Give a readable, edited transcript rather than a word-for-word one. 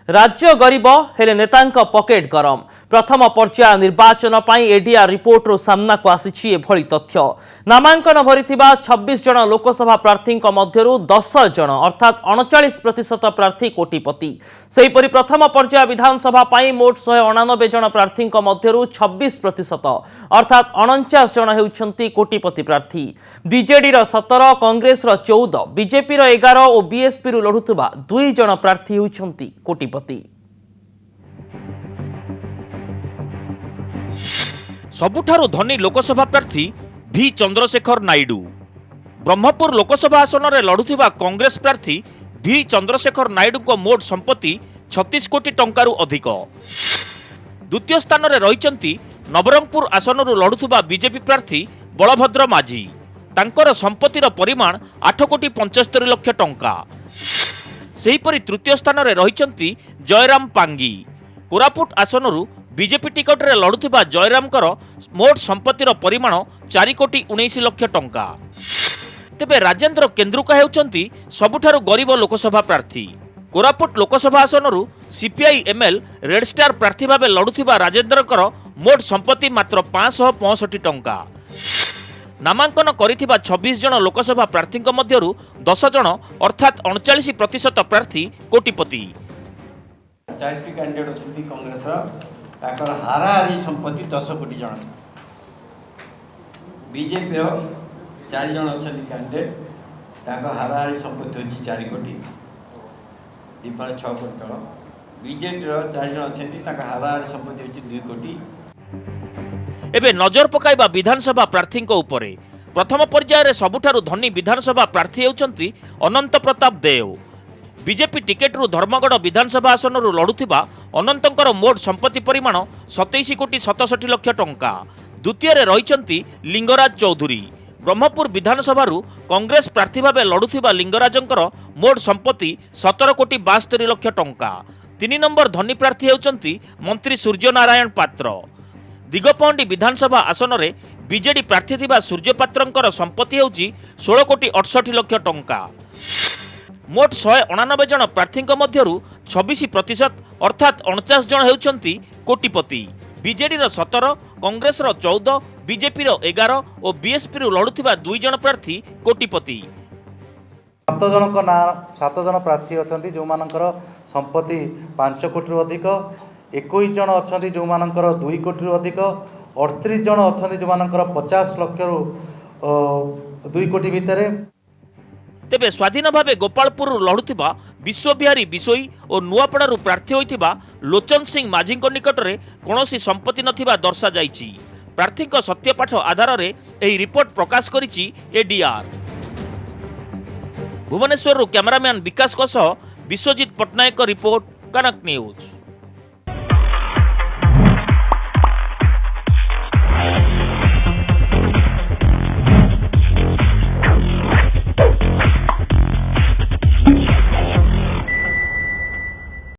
राज्य गरीब हेले नेतांक पकेट गरम। प्रथम पर्याय निर्वाचन पाई एडीआर रिपोर्टर सामना को आसी एभली तथ्य। नामांकन भरिथिबा 26 जन लोकसभा प्रार्थी मध्यरु 10 जन अर्थात 39% प्रार्थी कोटिपति। सेहीपरि प्रथम पर्याय विधानसभा पाई मोट 199 जन प्रार्थी मध्यरु 26% अर्थात 49 जन हेउछंती कोटिपति प्रार्थी। बीजेडी 17, कांग्रेस 14, बीजेपी 11 और बीएसपी रु लढुथबा 2 जन प्रार्थी हेउछंती कोटिपति। सबुठारु धनी लोकसभा प्रार्थी भी चंद्रशेखर नायडू। ब्रह्मपुर लोकसभा आसन में लड़ुथिबा कांग्रेस प्रार्थी भी चंद्रशेखर नायडू को मोट संपत्ति 36 कोटी टंकारु अधिक। द्वितीय स्थान में रहिचंती नवरंगपुर आसन लड़ुथिबा बीजेपी प्रार्थी बलभद्र माझी। तांकर संपत्तिर परिमाण 8 कोटी 75 लक्ष टंका। सेहीपरि तृतीय स्थान में रहिचंती जयराम पांगी। कोरापुट आसनरु बीजेपी टिकट रे लड़ुथिबा जयरामकर मोट संपत्तिर परिमाण 4 कोटी 19 लक्ष टंका। तेबे राजेंद्र केन्द्रुका हेउचंती सबुठारु गरीब लोकसभा प्रार्थी। कोरापुट लोकसभा आसनरु सीपीआई एमएल रेड स्टार प्रार्थी भाबे लड़ुथिबा राजेंद्रकर मोट संपत्ति मात्र 565 टंका। नामांकन करिथिबा 26 जन लोकसभा प्रार्थी मध्यरु 10 जन अर्थात 39% प्रार्थी कोटिपति। 40 कैंडिडेट अछंती कांग्रेस ताकर हाराहारी संपत्ति 10 कोटी जन। बीजेपी 4 जन अछंती कैंडिडेट ताकर हाराहारी संपत्ति होची 4 कोटी दीपन 6 कोटी तळ। बीजेपी 4 जन अछंती ताकर हाराहारी संपत्ति होची 2 कोटी। एबे नजर पकाइबा विधानसभा प्रार्थी उपरे। प्रथम पर्याय रे सबुठारु धनी विधानसभा प्रार्थी हेउचंती अनंत प्रताप देव। बीजेपी टिकेट रु धर्मगढ़ विधानसभा आसन लड़ुथिबा अनंतंकर मोट संपत्ति परिमाण 27 कोटी 67 लक्ष टंका। द्वितीय रे रहिचंती लिंगराज चौधरी। ब्रह्मपुर विधानसभा रु कांग्रेस प्रार्थी भाबे लड़ुथिबा लिंगराजंकर मोट संपत्ति 17 कोटी 72 लक्ष टंका। 3 नंबर धनी प्रार्थी हेउचंती मंत्री सूर्यनारायण पात्र। दिगपहंडी विधानसभा आसन में बीजेडी प्रार्थी थिबा सूर्य पात्रंकर संपत्ति हेउची 16 कोटी 68 लक्ष टंका। मोट 189 जन प्रार्थी मध्यरु 26% अर्थात 49 जन हेउचंती कोटिपति। बीजेडी 17, कांग्रेस 14, बीजेपी 11 और बीएसपी रु लड़ुथिबा 2 जन प्रार्थी कोटिपति। 7 जन प्रार्थी अछंती जो मानकर संपत्ति 5 कोटी अधिक। 21 जन अछंती जो मानकर 2 कोटी अधिक। 38 जन अछंती जो मानकर 50 लक्ष रु 2 कोटी भितरे। तेबे स्वाधीन भावे गोपालपुर लड़ुथिबा विश्वविहारी बिशोई और नुआपड़ारू प्रार्थी होइथिबा लोचन सिंह माझी निकट में कौनसी संपत्ति नथिबा दर्शा जाइछि। प्रार्थी सत्यपाठ आधार में एही रिपोर्ट प्रकाश करिछि एडीआर। भुवनेश्वर कैमरामैन विकास विश्वजीत पट्टनायक रिपोर्ट कनक न्यूज।